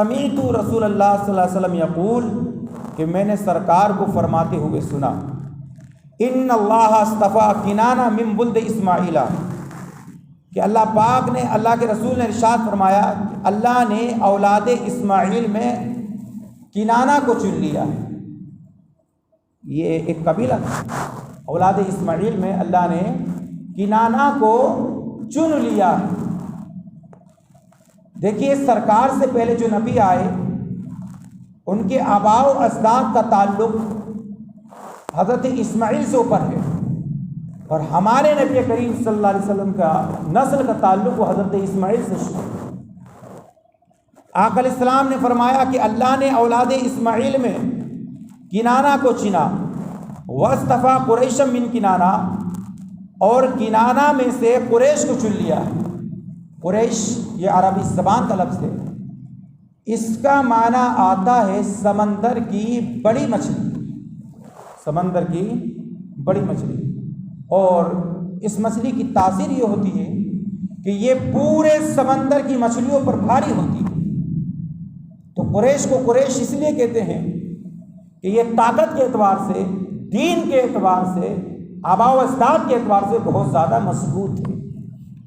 سمیعت رسول اللہ صلی اللہ علیہ وسلم یقول کہ میں نے سرکار کو فرماتے ہوئے سنا، ان اللہ اصطفیٰ کنانہ من ولد اسماعیل، کہ اللہ پاک نے، اللہ کے رسول نے ارشاد فرمایا کہ اللہ نے اولاد اسماعیل میں کنانہ کو چن لیا ہے۔ یہ ایک قبیلہ تھا، اولاد اسماعیل میں اللہ نے کنانہ کو چن لیا ہے۔ دیکھیے سرکار سے پہلے جو نبی آئے ان کے آباء و اجداد کا تعلق حضرت اسماعیل سے اوپر ہے، اور ہمارے نبی کریم صلی اللہ علیہ وسلم کا نسل کا تعلق وہ حضرت اسماعیل سے شروع ہے۔ آقا علیہ السلام نے فرمایا کہ اللہ نے اولاد اسماعیل میں کنانہ کو چنا، واصطفیٰ قریش من کنانہ، اور کنانہ میں سے قریش کو چن لیا ہے۔ قریش یہ عربی زبان کا لفظ ہے، اس کا معنی آتا ہے سمندر کی بڑی مچھلی، سمندر کی بڑی مچھلی، اور اس مچھلی کی تاثیر یہ ہوتی ہے کہ یہ پورے سمندر کی مچھلیوں پر بھاری ہوتی ہے۔ تو قریش کو قریش اس لیے کہتے ہیں کہ یہ طاقت کے اعتبار سے، دین کے اعتبار سے، آباء و اجداد کے اعتبار سے بہت زیادہ مضبوط ہے،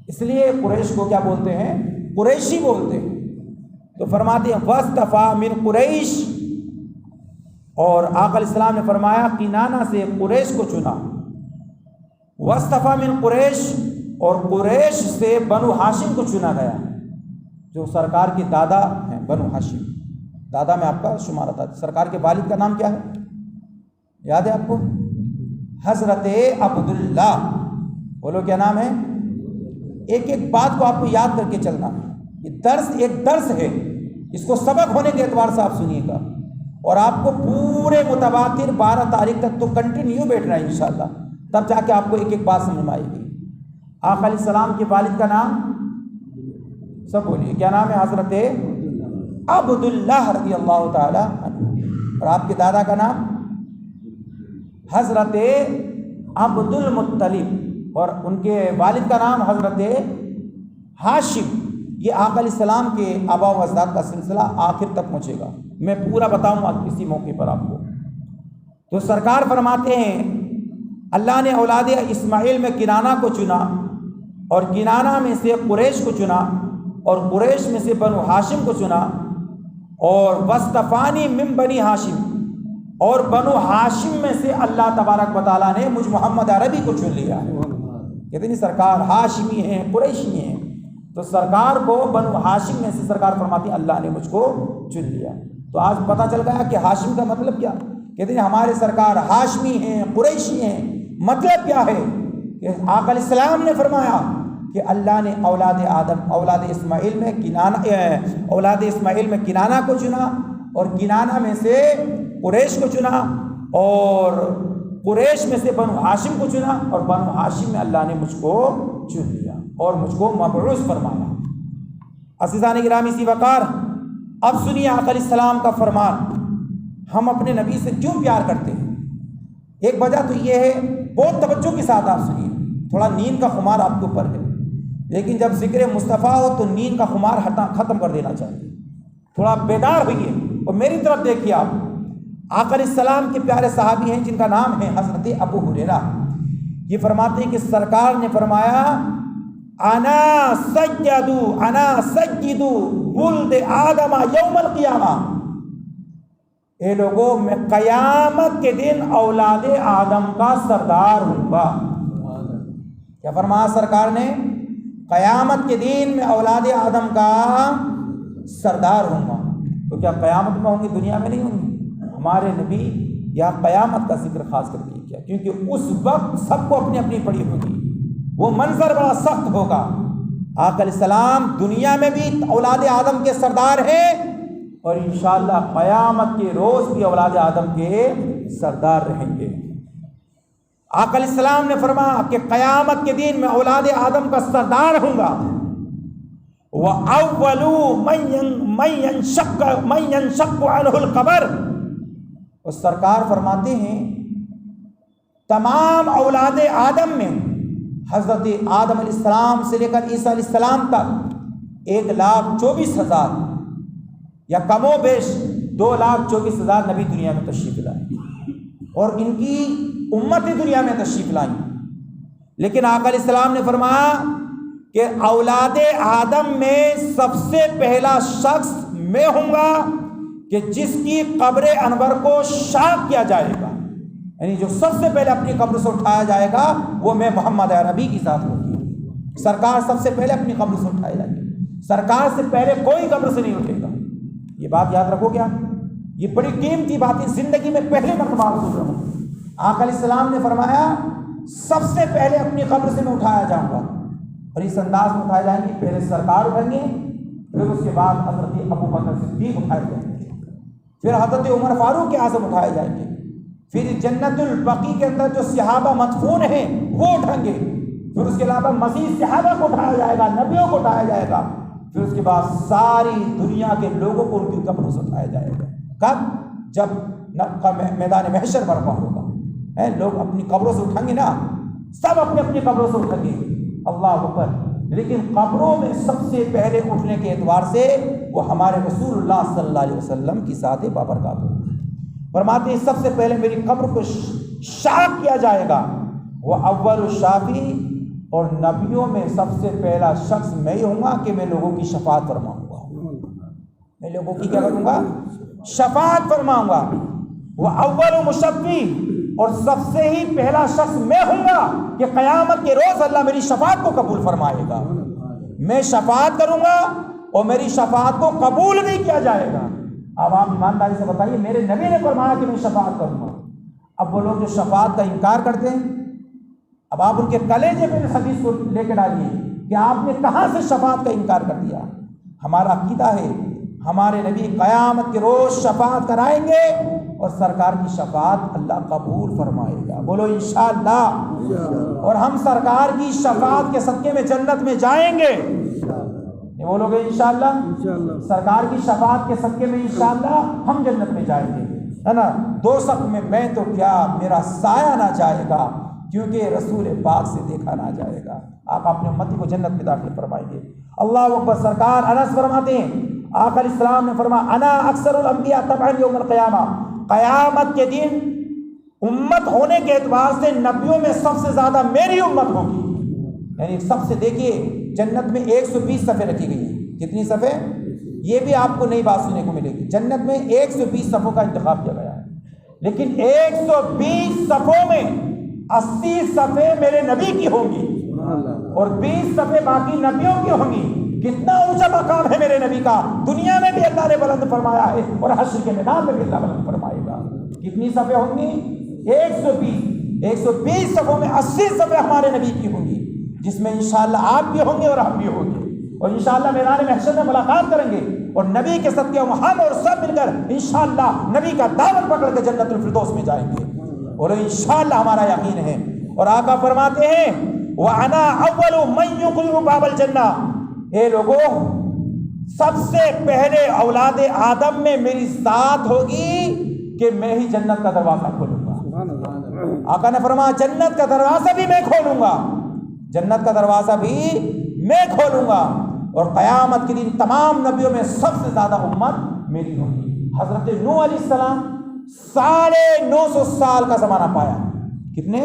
اس لیے قریش کو کیا بولتے ہیں؟ قریشی بولتے ہیں۔ تو فرماتے ہیں واصطفیٰ من قریش، اور آقا علیہ السلام نے فرمایا کنانہ سے قریش کو چنا، واصطفیٰ من قریش، اور قریش سے بنو ہاشم کو چنا گیا، جو سرکار کے دادا ہیں، بنو ہاشم، دادا میں آپ کا شمار تھا۔ سرکار کے والد کا نام کیا ہے؟ یاد ہے آپ کو؟ حضرت عبداللہ۔ بولو کیا نام ہے؟ ایک ایک بات کو آپ کو یاد کر کے چلنا ہے، یہ درس ایک درس ہے، اس کو سبق ہونے کے اعتبار سے آپ سنیے گا، اور آپ کو پورے متواتر 12 تاریخ تک تو کنٹینیو بیٹھنا ہے انشاءاللہ، تب جا کے آپ کو ایک ایک بات سمجھ میں آئے گی۔ آقا علیہ السلام کے والد کا نام سب بولیے، کیا نام ہے؟ حضرت عبداللہ رضی اللہ تعالی عنہ۔ اور آپ کے دادا کا نام حضرت عبد المطلب، اور ان کے والد کا نام حضرت ہاشم۔ یہ آقا علیہ السلام کے آباء و اجداد کا سلسلہ آخر تک پہنچے گا، میں پورا بتاؤں گا کسی موقع پر آپ کو۔ تو سرکار فرماتے ہیں اللہ نے اولاد اسماعیل میں کنانہ کو چنا، اور کنانہ میں سے قریش کو چنا، اور قریش میں سے بنو ہاشم کو چنا، اور واصطفانی من بنی ہاشم، اور بنو ہاشم میں سے اللہ تبارک و تعالیٰ نے مجھ محمد عربی کو چن لیا ہے۔ کہتے نہیں سرکار ہاشمی ہیں، قریشی ہیں، تو سرکار کو بنو ہاشم میں سے سرکار فرماتی اللہ نے مجھ کو چن لیا۔ تو آج پتہ چل گیا کہ ہاشم کا مطلب کیا؟ کہتے ہیں ہمارے سرکار ہاشمی ہیں، قریشی ہیں۔ مطلب کیا ہے کہ آقا علیہ السلام نے فرمایا کہ اللہ نے اولاد آدم، اولاد اسماعیل میں کنانہ کو چنا، اور کنانہ میں سے قریش کو چنا، اور قریش میں سے بنو ہاشم کو چنا، اور بنو ہاشم میں اللہ نے مجھ کو چن لیا اور مجھ کو مبعوث فرمایا۔ عزیزان گرامی سی وقار، اب سنیے آقا علیہ السلام کا فرمان۔ ہم اپنے نبی سے کیوں پیار کرتے ہیں؟ ایک وجہ تو یہ ہے، بہت توجہ کے ساتھ آپ سنیے، تھوڑا نیند کا خمار آپ کے اوپر ہے، لیکن جب ذکر مصطفیٰ ہو تو نیند کا خمار ختم کر دینا چاہیے، تھوڑا بیدار ہوئیے اور میری طرف دیکھیے۔ آپ آقا علیہ السلام کے پیارے صحابی ہیں جن کا نام ہے حضرت ابو ہریرہ، یہ فرماتے ہیں کہ سرکار نے فرمایا انا سید ولد آدم یوم القیامہ، اے لوگوں میں قیامت کے دن اولاد آدم کا سردار ہوں گا۔ کیا فرمایا سرکار نے؟ قیامت کے دن میں اولاد آدم کا سردار ہوں گا۔ تو کیا قیامت میں ہوں گے، دنیا میں نہیں ہوں گے؟ ہمارے نبی یا قیامت کا ذکر خاص کر کے کیا، کیونکہ اس وقت سب کو اپنی اپنی پڑی ہوگی، وہ منظر بڑا سخت ہوگا۔ آقا علیہ السلام دنیا میں بھی اولاد آدم کے سردار ہیں، اور انشاءاللہ قیامت کے روز بھی اولاد آدم کے سردار رہیں گے۔ آقا علیہ السلام نے فرمایا کہ قیامت کے دن میں اولاد آدم کا سردار ہوں گا۔ وَأَوَّلُ مَن يَنشَقُّ عَنْهُ الْقَبْرُ، اور سرکار فرماتے ہیں تمام اولاد آدم میں حضرت آدم علیہ السلام سے لے کر عیسیٰ علیہ السلام تک 1,24,000 یا کم و بیش 2,24,000 نبی دنیا میں تشریف لائے اور ان کی امت دنیا میں تشریف لائیں، لیکن آقا علیہ السلام نے فرمایا کہ اولاد آدم میں سب سے پہلا شخص میں ہوں گا کہ جس کی قبر انور کو شاق کیا جائے گا، یعنی جو سب سے پہلے اپنی قبر سے اٹھایا جائے گا وہ میں محمد عربی کی ذات ہوگی۔ سرکار سب سے پہلے اپنی قبر سے اٹھائے جائیں گے، سرکار سے پہلے کوئی قبر سے نہیں اٹھے گا۔ یہ بات یاد رکھو گیا، یہ بڑی قیمتی بات ہے، زندگی میں پہلے مرتبہ سن رہا ہوں۔ آقا علیہ السلام نے فرمایا سب سے پہلے اپنی قبر سے میں اٹھایا جاؤں گا، اور اس انداز میں اٹھائے جائیں گے، پہلے سرکار اٹھیں گے، پھر اس کے بعد حضرت ابو بکر صدیق اٹھائے جائیں گے، پھر حضرت عمر فاروق اعظم اٹھائے جائیں گے، پھر جنت البقیع کے اندر جو صحابہ مدفون ہیں وہ اٹھیں گے، پھر اس کے علاوہ مزید صحابہ کو اٹھایا جائے گا، نبیوں کو اٹھایا جائے گا، پھر اس کے بعد ساری دنیا کے لوگوں کو ان کی قبروں سے اٹھایا جائے گا۔ کب؟ جب میدان محشر برپا ہوگا، لوگ اپنی قبروں سے اٹھیں گے نا، سب اپنی اپنی قبروں سے اٹھیں گے، اللہ اکبر، لیکن قبروں میں سب سے پہلے اٹھنے کے اعتبار سے وہ ہمارے رسول اللہ صلی اللہ علیہ وسلم کی ذات بابرکات ہوگی۔ فرماتے ہیں سب سے پہلے میری قبر کو شاق کیا جائے گا، وہ اول الشافی، اور نبیوں میں سب سے پہلا شخص میں ہی ہوں گا کہ میں لوگوں کی شفاعت فرماؤں گا، میں لوگوں کی کیا کروں گا؟ شفاعت فرماؤں گا۔ وہ اول مشفی، اور سب سے ہی پہلا شخص میں ہوں گا کہ قیامت کے روز اللہ میری شفاعت کو قبول فرمائے گا، میں شفاعت کروں گا اور میری شفاعت کو قبول نہیں کیا جائے گا۔ اب آپ ایمانداری سے بتائیے، میرے نبی نے فرمایا کہ میں شفاعت کروں گا، اب وہ لوگ جو شفاعت کا انکار کرتے ہیں، اب آپ ان کے کلیجے پہ اس حدیث کو لے کے ڈالیے کہ آپ نے کہاں سے شفاعت کا انکار کر دیا۔ ہمارا عقیدہ ہے ہمارے نبی قیامت کے روز شفاعت کرائیں گے اور سرکار کی شفاعت اللہ قبول فرمائے گا، بولو انشاءاللہ، اور ہم سرکار کی شفاعت کے صدقے میں جنت میں جائیں گے، بولو گے انشاءاللہ، سرکار کی شفاعت کے صدقے میں انشاءاللہ ہم جنت میں جائیں گے، ہے نا۔ دوزخ میں تو کیا میرا سایہ نہ جائے گا، کیونکہ رسول پاک سے دیکھا نہ جائے گا۔ آپ اپنے امتی کو جنت میں داخل فرمائیں گے، اللہ اکبر۔ سرکار انس فرماتے ہیں، آقا علیہ السلام نے فرمایا انا اکثر الانبیاء تبعا یوم القیامہ، قیامت کے دن امت ہونے کے اعتبار سے نبیوں میں سب سے زیادہ میری امت ہوگی، یعنی سب سے دیکھیے جنت میں 120 صفیں رکھی گئی ہیں، کتنی صفیں؟ یہ بھی آپ کو نئی بات سننے کو ملے گی، جنت میں 120 صفوں کا انتخاب کیا گیا ہے، لیکن 120 صفوں میں 80 صفیں میرے نبی کی ہوں گی اور 20 صفیں باقی نبیوں کی ہوں گی۔ کتنا اونچا مقام ہے میرے نبی کا، دنیا میں بھی اللہ نے بلند فرمایا ہے اور حشر کے میدان میں بھی اللہ بلند فرمائے گا۔ کتنی صفیں ہوں گی؟ 120 صفوں میں 80 صفیں ہمارے نبی کی ہوں گی، جس میں انشاءاللہ آپ بھی ہوں گے اور ہم بھی ہوں گے، اور انشاءاللہ میدان محشر میں ملاقات کریں گے، اور نبی کے صدقے ہم اور سب مل کر انشاءاللہ نبی کا دامن پکڑ کے جنت الفردوس میں جائیں گے، اور انشاءاللہ ہمارا یقین ہے۔ اور آقا فرماتے ہیں وَأَنَا أَوَّلُ مَن يُدْخِلُ بَابَ الْجَنَّةِ، اے لوگوں سب سے پہلے اولاد آدم میں میری ذات ہوگی کہ میں ہی جنت کا دروازہ کھولوں گا۔ آقا نے فرمایا جنت کا دروازہ بھی میں کھولوں گا، جنت کا دروازہ بھی میں کھولوں گا، اور قیامت کے دن تمام نبیوں میں سب سے زیادہ امت میری ہوگی۔ حضرت نوح علیہ السلام 950 سال کا زمانہ پایا، کتنے؟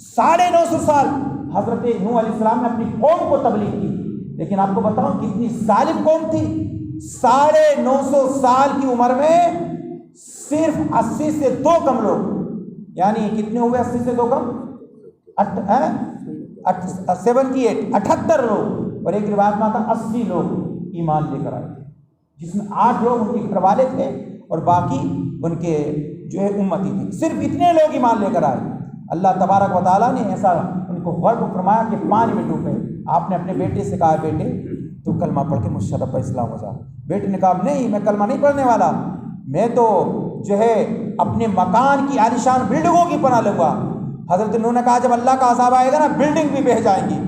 950 سال حضرت نوح علیہ السلام نے اپنی قوم کو تبلیغ کی، لیکن آپ کو بتاؤں کتنی ظالم قوم تھی۔ 950 سال کی عمر میں صرف 80 سے 2 کم لوگ، یعنی کتنے ہوئے 80 سے 2 کم؟ 78 لوگ، اور ایک روایت میں آتا 80 لوگ ایمان لے کر آئے تھے، جس میں 8 لوگ ان کے گھر والے تھے اور باقی ان کے جو ہے امتی تھے، صرف اتنے لوگ ایمان لے کر آئے۔ اللہ تبارک و تعالیٰ نے ایسا ان کو غرق فرمایا کہ پانی میں ڈوبے۔ آپ نے اپنے بیٹے سے کہا بیٹے تو کلمہ پڑھ کے مجھ سے رب اسلام ہو جا، بیٹے نے کہا نہیں میں کلمہ نہیں پڑھنے والا، میں تو جو ہے اپنے مکان کی عالیشان بلڈنگوں کی پناہ لوں گا۔ حضرت نوح نے کہا جب اللہ کا عذاب آئے گا نا بلڈنگ بھی بہہ جائیں گی،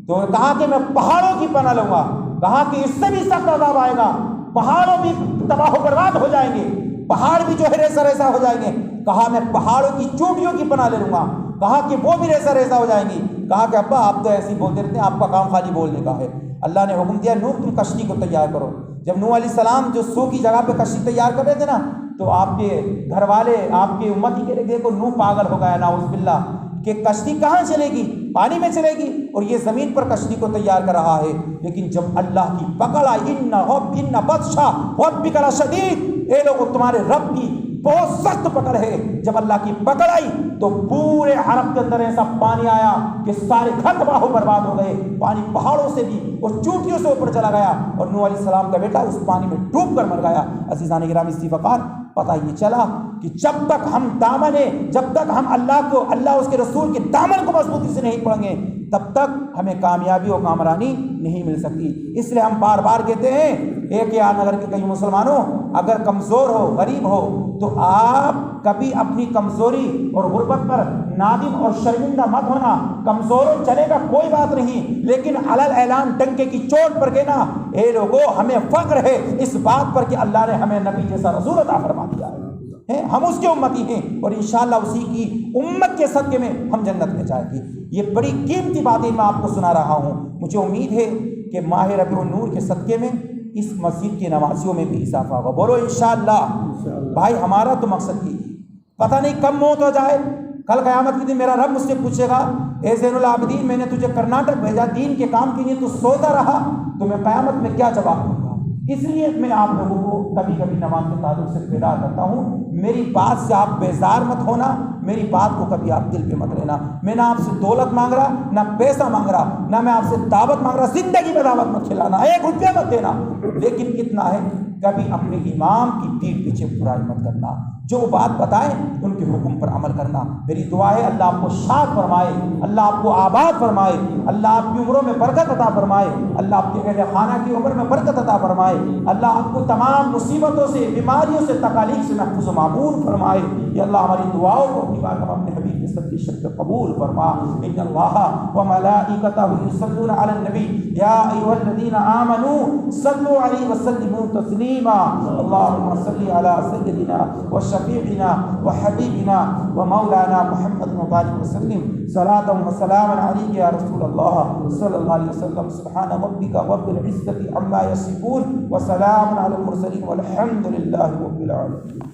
تو کہا کہ میں پہاڑوں کی پناہ لوں گا، کہا کہ اس سے بھی سخت عذاب آئے گا، پہاڑوں بھی تباہ و برباد ہو جائیں گے، پہاڑ بھی جو ہے ریزہ ریزہ ہو جائیں گے، کہا میں پہاڑوں کی چوٹیوں کی پناہ لے لوں گا، کہا کہ وہ بھی ریزہ ریزہ ہو جائیں گی، کہا کہ ابا آپ تو ایسے ہی بولتے رہتے ہیں، آپ کا کام خالی بولنے کا ہے۔ اللہ نے حکم دیا نوح تم کشتی کو تیار کرو، جب نوح علیہ السلام جو سو کی جگہ پہ کشتی تیار کر رہے تھے نا، تو آپ کے گھر والے، آپ کے امتی کے دیکھو نوح پاگل ہو گیا نعوذ باللہ کہ کشتی کہاں چلے گی، پانی میں چلے گی، اور یہ زمین پر کشتی کو تیار کر رہا ہے۔ لیکن جب اللہ کی پکڑ آئی، ان بطش ربک لشدید، اے لوگوں تمہارے رب کی بہت سخت پکڑ ہے۔ جب اللہ کی پکڑ آئی تو پورے عرب کے اندر ایسا پانی آیا کہ سارے گھر تباہ و برباد ہو گئے، پانی پہاڑوں سے بھی اور چوٹیوں سے اوپر چلا گیا، اور نوح علیہ السلام کا بیٹا اس پانی میں ڈوب کر مر گیا۔ عزیزان گرامی اسی وقار پتہ یہ چلا کہ جب تک ہم جب تک ہم اللہ اس کے رسول کے دامن کو مضبوطی سے نہیں پڑیں گے، تب تک ہمیں کامیابی اور کامرانی نہیں مل سکتی۔ اس لیے ہم بار بار کہتے ہیں ایک یا نگر کے کئی مسلمانوں، اگر کمزور ہو، غریب ہو، تو آپ کبھی اپنی کمزوری اور غربت پر نادم اور شرمندہ مت ہونا۔ کمزور چلے گا کوئی بات نہیں، لیکن علل اعلان ڈنکے کی چوٹ پر کہنا، اے لوگو ہمیں فخر ہے اس بات پر کہ اللہ نے ہمیں نبی جیسا رسول عطا فرما دیا ہے، ہم اس کے امتی ہیں، اور انشاءاللہ اسی کی امت کے صدقے میں ہم جنت میں جائیں گے۔ یہ بڑی قیمتی باتیں میں آپ کو سنا رہا ہوں۔ مجھے امید ہے کہ ماہ ربیع النور کے صدقے میں اس مسجد کی نمازیوں میں بھی اضافہ ہوگا۔ بولو انشاءاللہ۔ بھائی ہمارا تو مقصد یہ ہے، پتہ نہیں کب موت ہو جائے، کل قیامت کے دن میرا رب مجھ سے پوچھے گا، اے زین العابدین میں نے تجھے کرناٹک بھیجا دین کے کام کے لیے، تو سوتا رہا، تو میں قیامت میں کیا جواب دوں گا؟ اس لیے میں آپ لوگوں کو کبھی کبھی نماز کے تعلق سے بیدار کرتا ہوں۔ میری بات سے آپ بیزار مت ہونا، میری بات کو کبھی آپ دل پہ مت لینا۔ میں نہ آپ سے دولت مانگ رہا، نہ پیسہ مانگ رہا، نہ میں آپ سے دعوت مانگ رہا۔ زندگی میں دعوت مت کھلانا، 1 روپیہ مت دینا، لیکن اتنا ہے کبھی اپنے امام کی پیٹھ پیچھے برائی مت کرنا، جو بات بتائیں ان کے حکم پر عمل کرنا۔ میری دعا ہے اللہ آپ کو شاد فرمائے، اللہ آپ کو آباد فرمائے، اللہ آپ کی عمروں میں برکت عطا فرمائے، اللہ آپ کے اہل خانہ کی عمر میں برکت عطا فرمائے، اللہ آپ کو تمام مصیبتوں سے، بیماریوں سے، تکالیف سے محفوظ و معمور فرمائے۔ یا اللہ ہماری دعاؤں کو اپنی بارگاہ میں اپنے حبیب کے صدقے شرف قبول فرما۔ ان اللہ وملائکتہ یصلون علی النبی یا ایھا الذین آمنوا صلوا علیہ وسلموا تسلیما۔ اللهم صل علی سیدنا وشفیعنا وحبیبنا ومولانا محمد وبارک وسلم صلاۃ وسلاما علیک یا رسول اللہ صلی اللہ علیہ وسلم۔ سبحان ربک رب العزۃ عما یصفون وسلام علی المرسلین والحمد للہ رب العالمین۔